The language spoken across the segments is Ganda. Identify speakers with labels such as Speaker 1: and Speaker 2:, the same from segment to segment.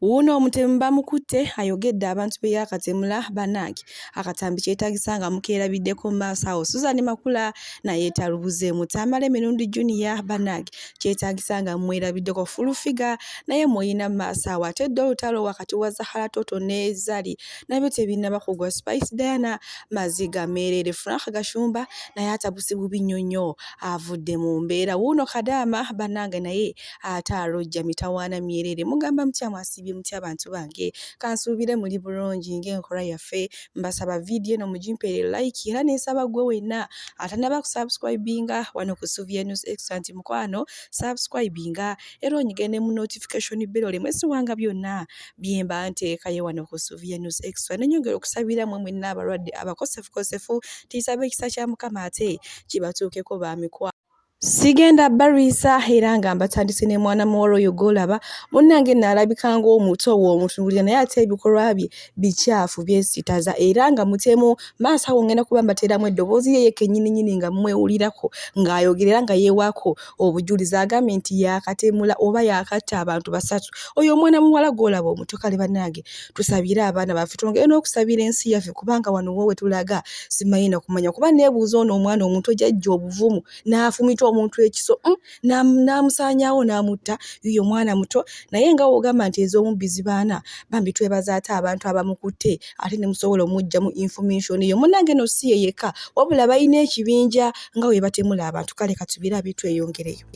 Speaker 1: Uno omutemu Bamukute ayogedde abantu be yakatemula banange akatambi kyetagisa nga mukeerabiddeko mu maaso awo Suzan Makula naye talubuzeemu Tamale Jr banange kyetagisa nga mwerabiddeko full figure naye muyina mu maaso awo ate dde olutalo wakati wa Zahara Toto ne Zari nabyo tebinnaba kugwa Spice Diana maziga meerere Frank Gashumba naye atabusi bubi nnyo avudde mu mbeera wuuno Kadaama banange naye ate alojja mitawaana myerere mugamba mutya mwasibye mutya abantu bange kansuubire muli bulungi ng'enkola yaffe mbasaba vidiyo eno mugimpeere like era n'ensaba gwe wenna atanaba kusubscribinga wano ku Suvia News Extra nti mukwano subscribinga era onyigende mu notification bell olemwesiwanga byonna bye mba nteekayo wano ku Suvia News Extra nenyongera okusabira mwe mwenna abalwadde abakosefukosefu tisaba ekisa kya Mukama ate kibatuukeko bamikwa sigenda barisa era nga mbatandise ne mwana muwala oyo golaba munnange nalabika ng'omuto w'omutunuulira naye ate ebikolwa bye bikyafu byesitaza era nga mutemu maaso awo ngenda kuba mbateeramu eddoboozi ye kennyini nga mwewulirako ng'ayogerera nga yeewaako obujulizi agambye nti yakatemula oba yakatta abantu basatu oyo omwana muwala golaba omuto kale bannange tusabire abaana baffe twongere n'okusabira ensi yaffe kubanga wano wowe tulaga simanyi na kumanya kuba neebuuza ono omwana omuto jajja obuvumu n'afumita omuntu ekiso namusaanyaawo n'amutta yuyo mwana muto naye nga wogamba nti ez'omubbi zibaana bambi twebaza ate abantu abamukutte ate ne musobola omugyamu information eyo munnange no si ye yekka wabula balina ekibinja nga we batemula abantu kale katubirabe tweyongereyo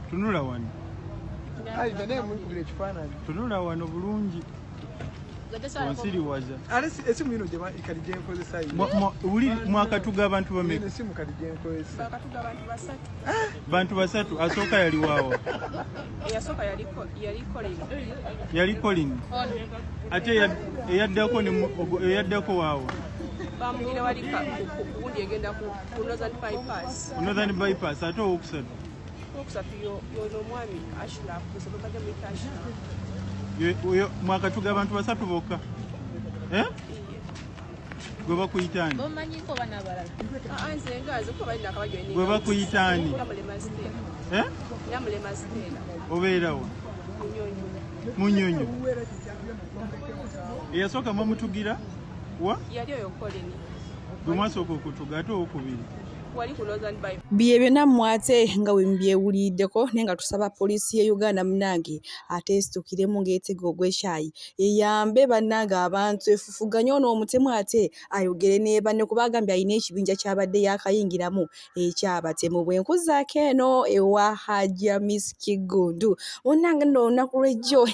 Speaker 2: tunula wano tunula wano bulungi wansiriwaza
Speaker 3: esimu yino gye ikaligenkozesa
Speaker 2: mwakatuga abantu bameka
Speaker 3: esimu kaligenkozesa
Speaker 2: bantu basatu asooka yali waawo yali Colin ate eyaddako waawo
Speaker 4: bamugira wali kugundi egenda ku
Speaker 2: Northern bypass ate owokusatu
Speaker 4: yono omwami ashula kusoboka jamita ashula
Speaker 2: oyo mwakatuga abantu basatu bokka gwe bakuyitaani gwe bakuyitaani obeerawo munyonyo eyasooka mwamutugira wa gwe mwasooka okutuga ate owokubiri
Speaker 1: bye byonna mwate nga we mbyewuliddeko naye nga tusaba poliisi ye Uganda munnange ate esitukiremu ng'etega ogw'ekyayi eyambe bannange abantu efufuganye ono omutemu ate ayogere ne banne kuba agambye alina ekibinja ky'abadde yakayingiramu ekyabatemu bwe nkuzaako eno ewa Hajja Miss Kigundu munnange nno olunaku lw'ejjo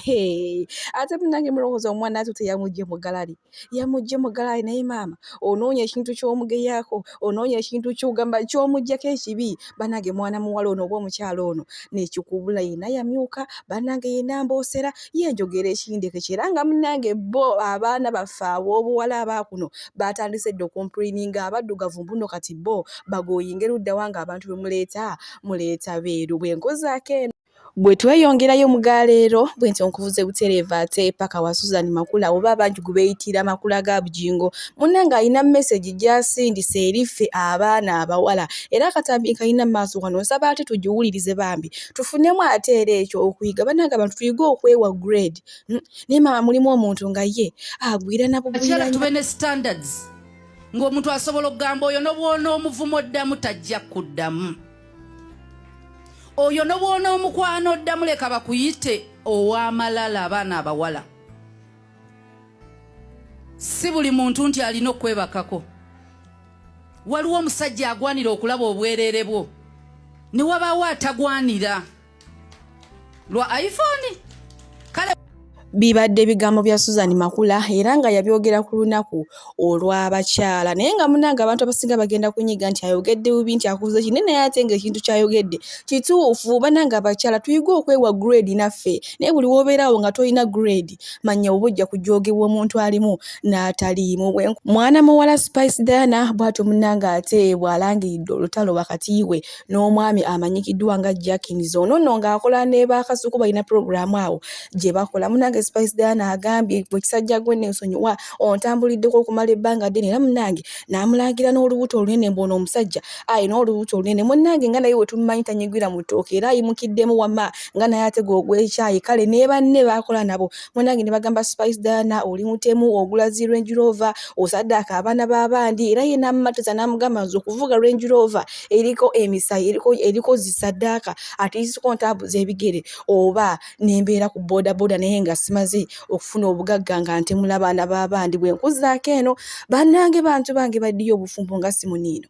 Speaker 1: ate munnange mulowooza omwana ate teyamugye mu galali yamugye mu galali naye maama onoonya ekintu ky'omugeyaako onoonya ekintu ky'ogamba ky'omuggyako ekibi bannange mwana muwala ono oba omukyala ono n'ekikubula yenna yamyuka bannange yenna mboosera yenjogera ekindeke kyera nga munnange bo abaana baffe ab'obuwala abaakuno batandise dde okomplaininga abaddugavu mbuno kati bo bagooyinga eruddawa nga abantu be muleeta beeru bwe nkozaako eno bwe tweyongerayo mugaleero bwe nti onkuvuze butereeva ate paka wa Suzan Makula oba abangi gwe beeyitira Makula ga Bujingo munnange alina message gy'asindise eriffe abaana abawala era akatambi kalina mu maaso wano nsaba ate tugiwulirize bambi tufunemu ate era ekyo okuyiga bannange abantu tuyige okwewa grade naye maama mulimu omuntu nga ye agwira nabugwira
Speaker 5: tube ne standards ng'omuntu asobola okugamba oyo n'obwona omuvumo oddamu tajja kuddamu oyo n'obwona omukwano oddamu leka bakuyite ow'amalala abaana abawala si buli muntu nti alina okwebakako waliwo omusajja agwanira okulaba obwereere bwo ne wabaawo atagwanira lwa iPhone kale
Speaker 1: bibadde ebigambo bya Suzan Makula era nga yabyogera ku lunaku olw'abakyala naye nga munnange abantu abasinga bagenda kunyiga nti ayogedde bubi nti akuze kinene ate nga ekintu kyayogedde kituufu bannange abakyala tuyige okwewa grade naffe naye buli w'obeerawo nga tolina grade manya oba ojja kujoogebwa omuntu alimu n'ataliimu mwana muwala Spice Diana bw'atyo munnange ate bw'alangiridde olutalo wakati we n'omwami amanyikiddwa nga Jackins ono nno ng'akola ne baakasuku balina programu awo gye bakola munnange munnange Spice Diana agambye bwe kisajja gwe n'ensonyiwa ontambuliddeko okumala ebbanga ddene era munnange n'amulangira n'olubuto olunene mbona omusajja ayina olubuto olunene munnange nga naye we tumumanyi tanyigwira mu ttooke era ayimukiddemu wama nga naye atega ogw'ekyayi kale ne banne baakola nabo munnange ne bagamba Spice Diana oli mutemu ogula zi Range Rover osaddaaka abaana b'abandi era ye n'amumatiza n'amugamba nze okuvuga Range Rover eriko emisayi eriko zisaddaaka ate zisiko ntambuza ebigere oba nembeera ku boda naye nga simaze okufuna obugagga nga ntemula abaana b'abandi bwe nkuzaako eno bannange bantu bange baddiyo obufumbo nga simuniino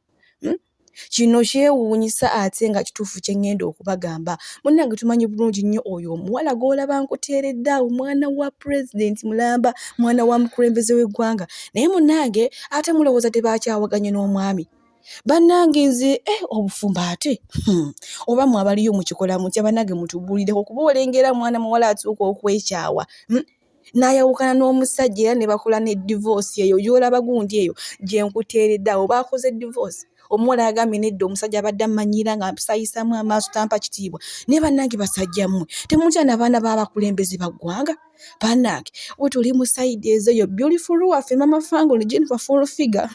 Speaker 1: kino kyewuunyisa ate nga kituufu kye ngenda okubagamba munnange tumanyi bulungi nnyo oyo omuwala gw'olaba nkuteeredde awo mwana wa pulezidenti mulamba mwana wa mukulembeze w'eggwanga naye munnange ate mulowooza tebakyawaganye n'omwami bannange nze obufumbo ate oba mwabaliyo mukikola mutya bannange mutubuulireko kuba olengera mwana muwala atuuka okwekyawa n'ayawukana n'omusajja era ne bakola ne divorce eyo gy'olaba gundi eyo gye nkuteeredde awo baakoze divorce omuwala yagambye nedda omusajja abadde amanyiira nga mpisayisamu amaaso tampa kitiibwa naye bannange basajja mmwe temutya n'abaana b'abakulembeze baggwanga bannange we tuli mu sayidi ezo beautiful waffe mama Fangolo Jennifer full figure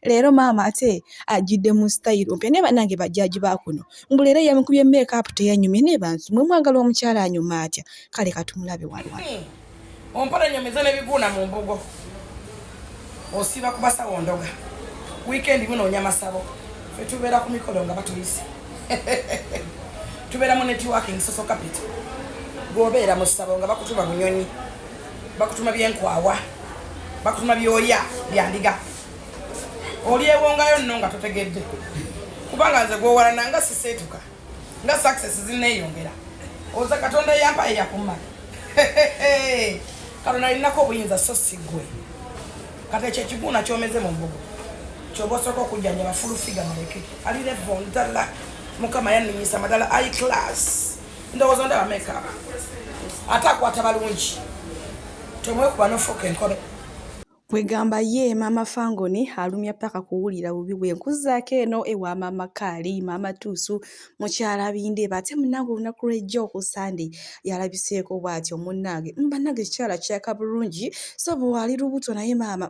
Speaker 1: leero maama ate ajjidde mu style mpya naye bannange bajjaaji baakuno mbula era yamukubye make-up teyanyumye naye bantu mwe mwagala omukyala anyuma atya kale katumulabe walwa
Speaker 6: ompola nyomeza n'ebiguuna mu mbogo osiba ku basawo ndoga weekend munoonya masabo fe tubeera ku mikolo nga batuyise tubeera mu networking social capital gwobeera mu ssabo nga bakutuma bunyonyi bakutuma byenkwawa bakutuma byoya byandiga olyewongayo nno nga totegedde kubanga nze gwowalananga nga siseetuka nga success zineeyongera oza katonda yampa eyakumala kalo nalinako obuyinza so siggwe kati ekyo ekiguuna kyomeze mu mbugo kyoba osooka okujjanjaba full figure maleke ali level ddala mukama yanninyisa madala high class ndowooza ndaba makeup ate akwata balungi tomwekuba nofuuka enkobe
Speaker 1: kwegamba ye mama Fangoni alumya paka kuwulira bubi bwe nkuzaako eno ewa mama Kaali mama Tuusu mukyala binde bate munnange olunaku lw'ejjo ku Sunday yalabiseeko bw'atyo munnange bannange ekikyala kyaka bulungi so bwe wali lubuto naye maama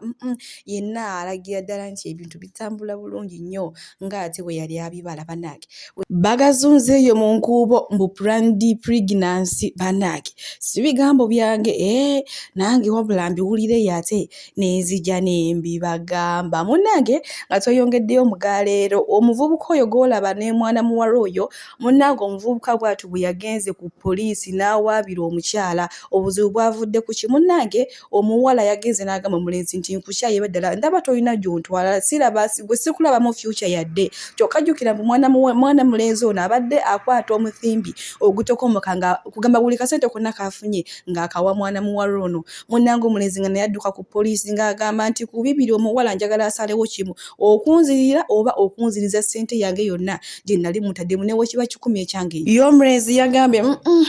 Speaker 1: yenna alagira ddala nti ebintu bitambula bulungi nnyo ng'ate bwe yali abibala bannange bagazunze eyo mu nkuubo mbu planned pregnancy bannange si bigambo byange nange wabula mbiwulire yate nezija nembi bagamba munnange nga tweyongeddeyo omugaleero omuvubuka oyo gw'olaba ne mwana muwala oyo munnange omuvubuka bw'atu bwe yagenze ku poliisi n'awaabira omukyala obuzibu bwavudde ku ki munnange omuwala yagenze n'agamba omulenzi nti nkukyaye ddala ndaba tolina gy'ontwala siraba gwe sikulabamu future yadde kyokka jjukira mbu mwana mulenzi ono abadde akwata omuthimbi ogutokomoka nga kugamba buli kasente konna kafunye ng'akawa mwana muwala ono munnange omulenzi nga nayadduka ku poliisi ng'agamba nti ku bibiri omuwala njagala asalewo kimu okunzirira oba okunziriza ssente yange yonna gye nali mutaddemu newe kiba 10 ekyange yo omulenzi yagambye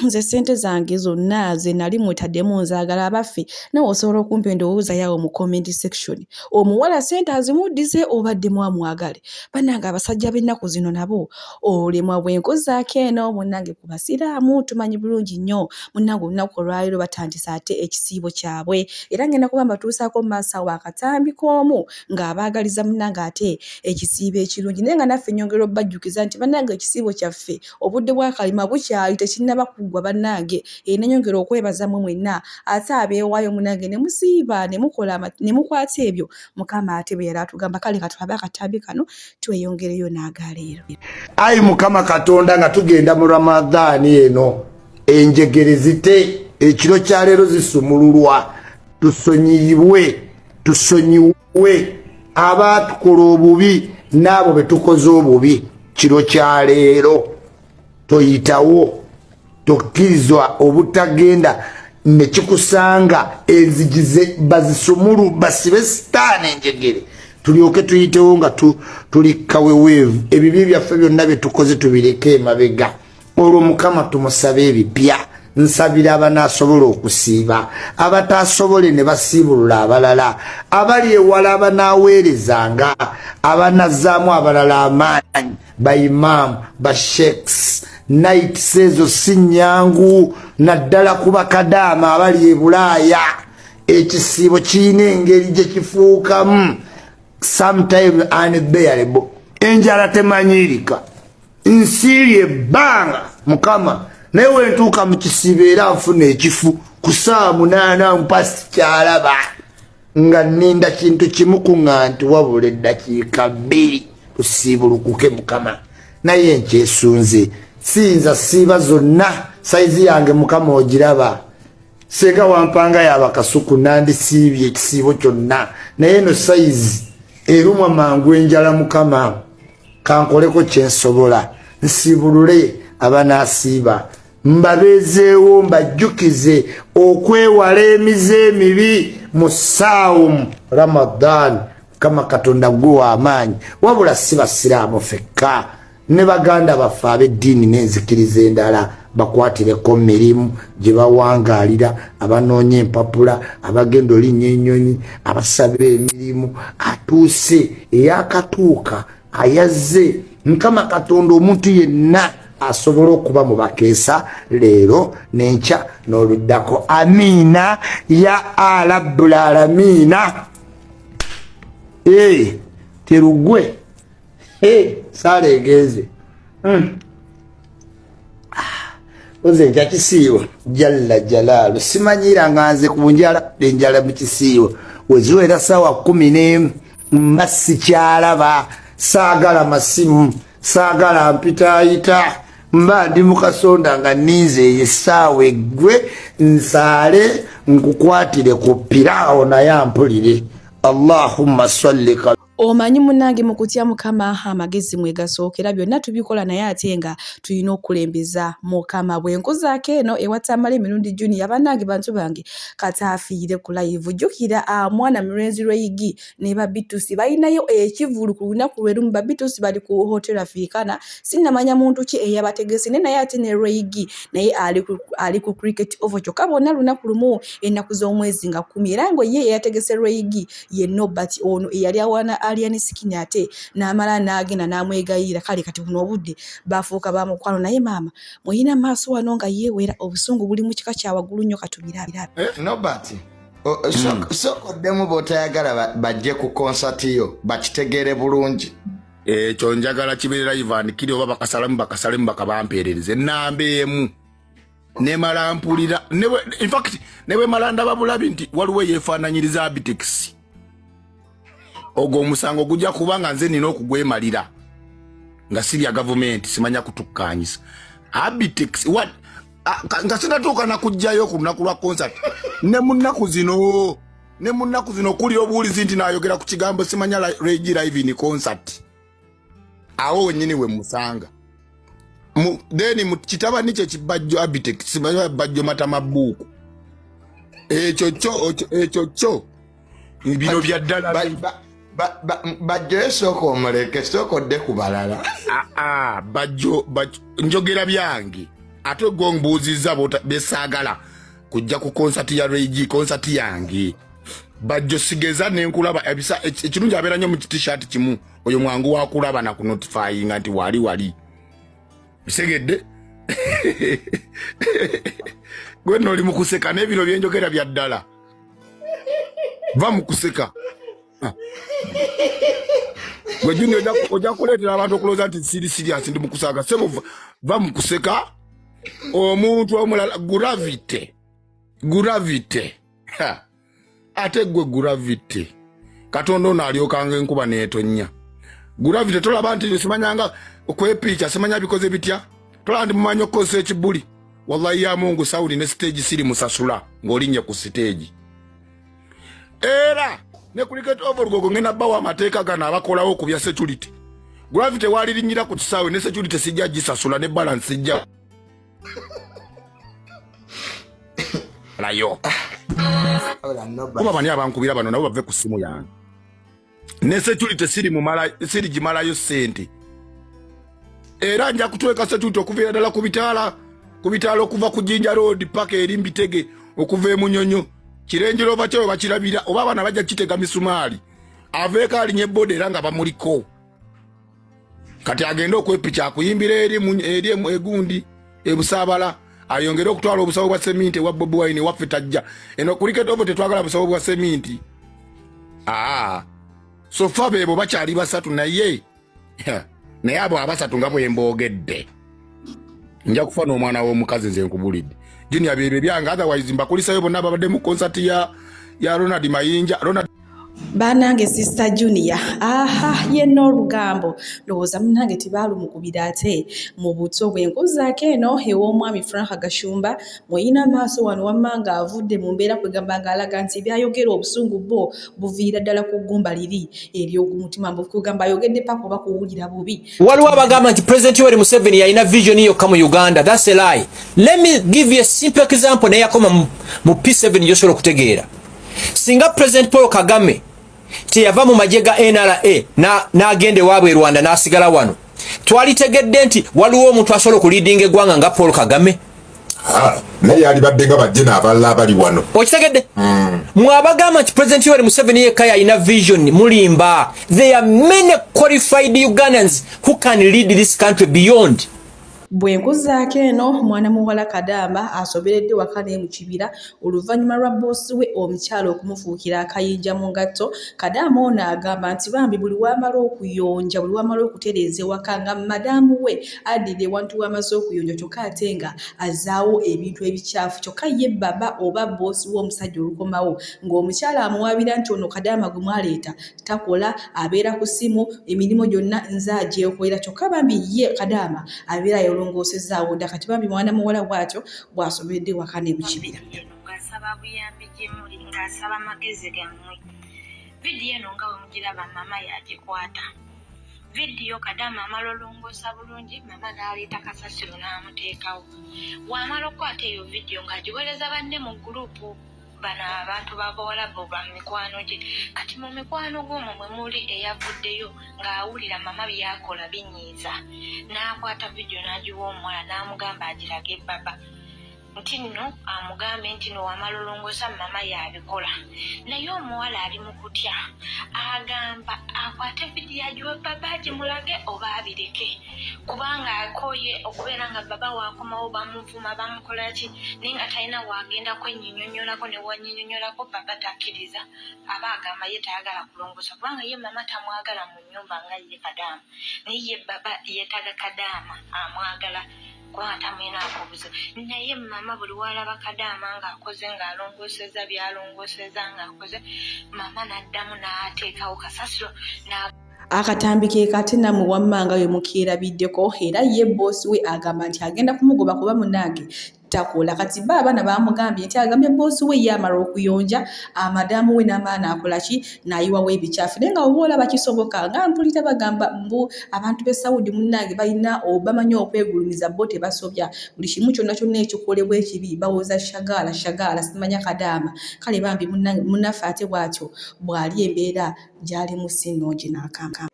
Speaker 1: nze ssente zange zonna ze nali mutaddemu nzaagala abaffe nawe osobola okumpa endowooza yawe mu comment section omuwala ssente azimuddize obadde mwamwagale bannange abasajja b'ennaku zino nabo olemwa bwenkozaako eno munnange ku basiraamu tumanyi bulungi nnyo munnange olunaku olwaliro batandisa ate ekisiibo kyabwe era ngenda kuba mbatuusaako mu maaso awo akatambi k'omu ng'abaagaliza munnange ate ekisiibo ekirungi naye nga naffe nnyongera obbajjukiza nti bannange ekisiibo kyaffe obudde bwa kalima bukyali tekinnaba kuggwa bannange nanyongera okwebaza mu mwenna ate abeewaayo munnange ne musiiba ne mukwata ebyo mukama ate bwe yali atugamba kale katulabe akatambi kano tweyongereyo n'agaleero
Speaker 7: ayi mukama katonda nga tugenda mu ramadhaani eno enjegere zite ekiro kya leero zisumululwa tusonyiwe abatukola obubi n'abo betukoze obubi kiro kya leero toyitawo tokkirizwa obutagenda nekikusanga enzigize bazisumulu basibe sitaani enjegere tulyoke tuyitewo nga tuli kaweweevu ebibi byaffe byonna byetukoze tubireke emabega olwo mukama tumusabe ebipya nsabira abanasobola okusiiba abatasobole ne basiibulula abalala abali ewala abanaaweerezanga abanazzaamu abalala amaanyi baimaamu basheikhs night sezo sinyangu naddala kuba kadama abali ebulaaya ekisibo kiina engeri gye kifuukamu sometime unbearable enjala temanyirika nsiirye ebbanga mukama naye wentuuka mu kisibo era nfuna ekifu ku saa 8 mpasi kyalaba nga nninda kintu kimu kuŋŋa nti wabula eddakiika 2 tusibulukuke mukama naye nkyesunze siyinza siiba zonna saizi yange mukama ogiraba senga wampanga yabakasuku nandisiibye ekisiibo kyonna naye no saizi erumwa mangu enjala mukama kankoleko kyensobola nsibulule abanaasiiba mbabeezeewo mbajjukize okwewala emize emibi mu saawumu Ramadan kama katonda gwe w'amaanyi wabula si basiraamu fekka ne baganda baffe ab'eddiini n'enzikiriza endala bakwatireko mirimu gye bawangaalira abanoonya empapula abagenda olinnya ennyonyi abasaba emirimu atuuse eyakatuuka ayazze nkama katonda omuntu yenna asobola okuba mu bakeesa leero n'enkya n'oluddako amiina ya alabbul alamiina terugwe saaleegeze oze nkya kisiibo jalla jalaalu simanyira nga nze ku njala enjala mu kisiibo weziwera saawa 11 mba sikyalaba saagala masimu saagala mpitaayita mba ndi mukasonda nga ninze esaawa eggwe nsaale nkukwatire ku piraawo naye ampulire Allahumma salli
Speaker 1: omanyi munange mu kutya mukama amagezi mwegasookera byonna tubikola naye ate nga tulina okulembeza mukama bwenkuzaako eno ewa Tamale Jr bannange bantu bange kata afiire ku live jjukira mwana mulenzi lweyigi ne babitusi balinayo ekivulu ku lunaku lwerumu babitusi bali ku hotel Africana sinnamanya muntu ki eyabategese naye ate ne lweyigi naye ali ku cricket ovo kyokka bonna lunaku lumu ennaku z'omwezi nga 10 era ngo ye eyategese lweyigi ye Nobert ono eyali awana aliani sikini ate n'amala n'agenda n'amwegayira kale kati buno obudde bafuuka bamukwano naye maama muyina maaso wano nga yeewera obusungu buli mu kika kya waggulu nnyo katubira
Speaker 7: Nobert sokoddemu b'otayagala bajje ku konsati yo bakitegeere bulungi
Speaker 8: ekyo njagala kibeera Ivan kiri oba bakasalemu bakabampeerereze nnambeemu nemala mpulira in fact newe mala ndaba bulabi nti waliwo yeefaananyiriza Abitex ogwo omusango gujja kubanga nze nina okugwemalira nga sirya gavumenti simanya kutukkaanyisa Abitex nga sinatuuka nakugjayo ku lunaku lwa concert ne munaku zino kuli obuwulizi nti naayogera ku kigambo simanya Regi live in concert awo wennyini we musanga then mu kitabani kye kibajjo Abitex simanya bajjo matamabuuku ekyo kyo bino bya ddala
Speaker 7: bajjo esooka omuleke sooka odde ku balala
Speaker 8: bajjo njogera byange ate gombuuzizza besaagala kujja ku konsati ya Regi konsati yange bajjo sigeza nenkulaba ekirungi abeera nnyo mu t-shirt kimu oyo mwangu wakulaba na kunotifyinga nti wali bisegedde gwe noli mu kuseka n'ebino byenjogera bya ddala va mu kuseka gwe Junior ojja kuleetera abantu okulooza nti siri serious ndi mu kusaaga sebo va mu kuseka omuntu omulala gravity ate gwe gravity Katonda ono alyokanga enkuba neetonnya gravity tolaba nti simanyanga okwepiica simanya bikoze bitya tola ndi mumanyi okukozesa ekibuli wallahi ya Mungu Saudi ne stage siri musasula ng'olinnye ku stage era ne cricket over gogo ngena bawa amateeka gana abakolawo ku bya security gravity walirinyira ku kisaawe ne security sijja gisasula ne balance sijja layo kuba bani abankubira bano nabo bave ku simu yange ne security siri gimalayo sente era nja kutweka security okuviira ddala ku bitaala okuva ku Jinja Road paka eri Mbitege okuva e Munyonyo kirenjero oba kyo bakirabira oba abana bajja kitega misumaali aveeka alinye boda era nga bamuliko kati agenda okwepicha akuyimbira eri egundi ebusabala ayongera okutwala obusawo bwa seminti wa Bobi Wine waffe tajja eno kulikete obo tetwagala busawo bwa seminti so fa bebo bakyali basatu naye naye abo abasatu nga bwe mboogedde nja kufa n'omwana w'omukazi nze nkubulidde Junior bebe byanga otherwise mbakulisayo bonna babadde mu concert ya Ronald Mayinja
Speaker 1: Banange sister Junior yenna olugambo lowooza munange tibaalumukubira ate mu buto bw'enkuzaako eno ew'omwami Frank Gashumba mweyina maaso wano wammanga avudde mu mbeera kwegamba ng'alaga nti byayogera obusungu bwo buviira ddala ku ggumba liri ery'ogumutima mbukugamba ayogedde paka oba kuwulira bubi
Speaker 9: waliwo abagamba nti President Yoweri Museveni yalina vision yokka mu Uganda. That's a lie. Let me give you a simple example neyakoma mu P7 gyosobola okutegeera. Singa President Paul Kagame teyava mu magye ga NRA n'agende waabwe Rwanda n'asigala wano, twalitegedde nti waliwo omuntu asobola okuliidinga eggwanga nga Paul Kagame.
Speaker 10: Naye yalibadde nga bajje n'abalala abali wano.
Speaker 9: Okitegedde? Mwabagamba nti President Yoweri Museveni yekka yalina vision mulimba. There are many qualified Ugandans who can lead this country beyond.
Speaker 1: Bwenkuzaako eno mwana muwala Kadamba asoberedde waka ne mu kibira oluvannyuma lwa boosi we omukyalo okumufuukira akayinja mu ngatto. Kadamba ono agamba nti bambi buli wamala okuyonja buli wamala okutereeza ewaka nga madaamu we addira ewantu wamaze okuyonja kyokka ate nga azaawo ebintu ebikyafu kyokka ye baba oba boosi w'omusajja olukomawo ng'omukyala amuwaabira nti ono Kadamba gwe mwaleeta takola abeera ku ssimu emirimu gyonna nze agyekolera kyokka bambi ye Kadamba abeera olongosezaawo dda kati bambi mwana muwala bw'atyo bw'asobedde waka ne mu kibira.
Speaker 11: Ngasaba buyambi gye muli ngasaba magezi gammwe. Vidiyo eno nga bwe mugiraba mama yagikwata. Vidiyo Kadamba amala olongosa bulungi mama n'aleeta kasasiro n'amuteekawo. Wamala okukwata eyo vidiyo ng'agiweereza banne mu gurupu bano abantu b'abawala bo ba mikwano gye. Kati mu mikwano gw'omwo mwe muli eyavuddeyo ng'awulira mama byakola binyiiza. N'akwata vidiyo n'agiwa omuwala n'amugamba agirage baba. Nti nno amugambe nti no wamala olongosa mama yabikola. Naye omuwala ali mu kutya agamba akwate vidiyo agiwe baba agimulage oba abireke. Kubanga akoye okubeera nga baba waakomawo bamuvuma bamukola ki naye nga talina waagenda kwennyonnyolako ne wannyonnyolako baba takkiriza. Aba agamba ye tayagala kulongosa kubanga ye mama tamwagala mu nnyumba nga ye Kadamba. Naye ye baba yeetaga Kadamba amwagala. Naye mama buli walaba Kadamba ng'akoze ng'alongoseza byalongoseza ng'akoze mama n'addamu n'ateekawo kasasiro
Speaker 1: akatambi ke kati namwe wammanga we mukiirabiddeko era ye boosi we agamba nti agenda kumugoba kuba munange takola. Kati abaana bamugambye nti agambye boosi we yamala okuyonja amadaamu we n'amaana akola ki n'ayiwawo ebikyafu naye nga oba olaba kisoboka nga mpulira bagamba mbu abantu b'e Saudi munnange balina bamanyi okwegulumiza bo tebasobya buli kimu kyonna kyonna ekikolebwa ekibi bawoza shagaala simanya Kadamba. Kale bambi munnaffe ate bw'atyo bw'ali embeera gy'ali mu sinoogi n'akamba.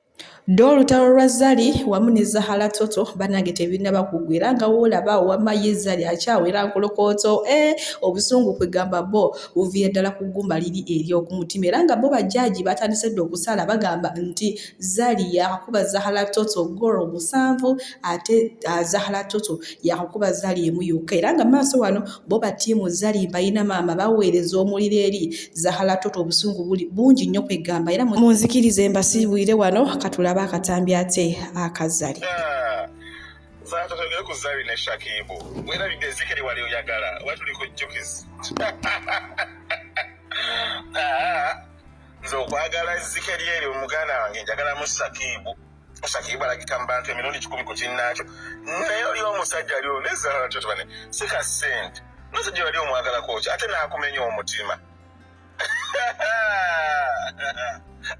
Speaker 1: Olutalo lwa Zali wamu ne Zahala Toto banange tebirina bakugwera nga woolaba owamma ye Zali akyawera nkolokooto obusungu kwegamba bo buviira ddala ku ggumba liri ery'okumutima era nga bo bajjaaji batandise dde okusala bagamba nti Zali yakakuba Zahala Toto golo 7 ate Zahala Toto yakakuba Zali emu yokka era nga maaso wano bo batiimu Zali mbayina maama baweereza omuliro eri Zahala Toto obusungu bungi nnyo kwegamba era munzikirize mbasiibwire wano katula akatambi ate akazali
Speaker 8: Zato togere ku Zali ne Shakibu wera bide zikeri wali oyagala watuli ku jokis nzo kwagala zikeri eri omugana wange njagala mu Shakibu alagikamba nti emirundi 10 ku kinnaakyo naye oli omusajja ali oneza tutubane sika sent nosajja wali omwagala kocha ate naakumenya omutima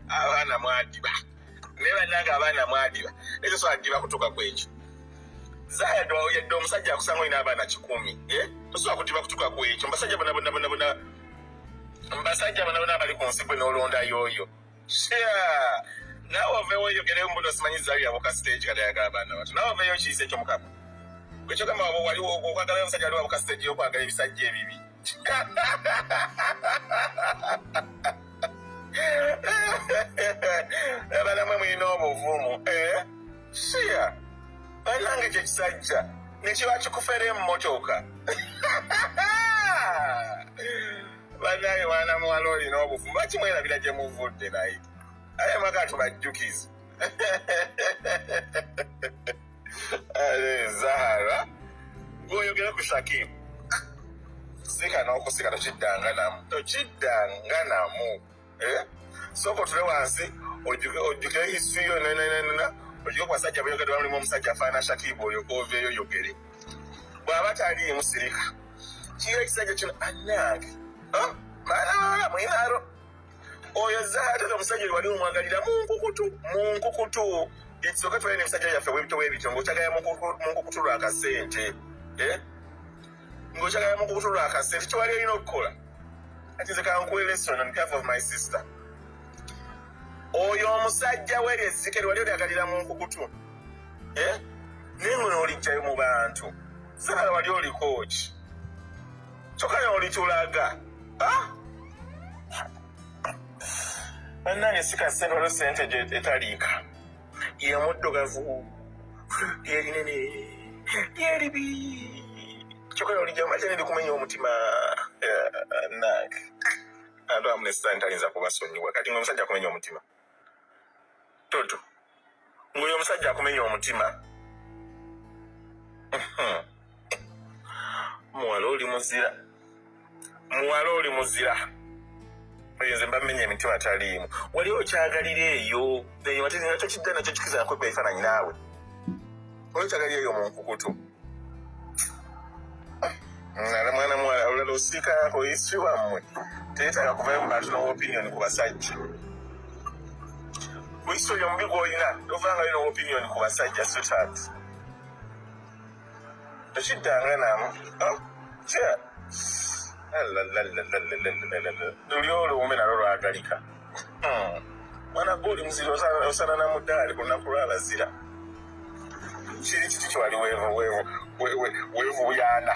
Speaker 8: abana mwadiba neba nanga abana mwadiba ekyo so adiba kutuka kwekyo Zaya do yeddo omusajja akusango ina abana 10 tosobola kudiba kutuka kwekyo mbasajja bona bali ku nsigo n'olonda yoyo nawe oveewo oyogere mbuno simanyi Zali abuka stage kati ayagala abana bato nawe oveeyo kiyise ekyomukama kwekyo gamba waliwo okwagala omusajja waliwo abuka stage yokwagala ebisajja ebibi abana mwe mulina obuvumu nekiba kikufere mmotoka banaye mwana muwala olina obuvumu bakimwerabira gye muvudde naye aye maka tubajjukiza Zahara ngoyogera ku Shakim sika n'okusika tokiddanga namu soko tule wansi ojjuke history yo ojjuke ku basajja boyogedde bamulimu omusajja afaana Shakim oyo koveeyo yogere bw'aba taliimu sirika kiyo ekisajja kino annange maana mwinaalo oyo Zahara omusajja wali omwagalira munkukutu ekisooka tubaye n'ebisajja byaffe bwebito bwebityo ng'okyagala munkukutu lw'akasente ng'okyagala munkukutu lw'akasente kiwali olina okukola ati nze kankuwe lesson on behalf of my sister oyo omusajja weri ezzike lwali olyagalira munkukutu naye ngono olijjayo mu bantu Zahara wali oliko ki kyokka n'olitulaga bannange sikasente waliwo sente etaliika yemuddugavu yerinene yeribi kyokka n'olijjamu ate nendikumenya omutima nange antu amunesitani talinza kubasonyiwa kati ng'omusajja akumenya omutima toto ng'oyo omusajja akumenya omutima muwala oli muzira oyenze mbamenye emitima taliimu wali okyagalira eyo watezinga tokidda nakyo kikiza nakwepa ebifaananyi naawe wali okyagalira eyo mu nkukutu mwana muwala olala osiikako isi wammwe teetaaga kuvayo mu bantu n'opinioni ku basajja bwisi oyo omubi gw'olina tovaangayo n'opinioni ku basajja sweetheart tokiddanga namu luli oluwume nalwo lwagalika mwana gwe oli muzira osana na mudaali ku lunaku lw'abazira kiri kiti kiwali weevubuyaana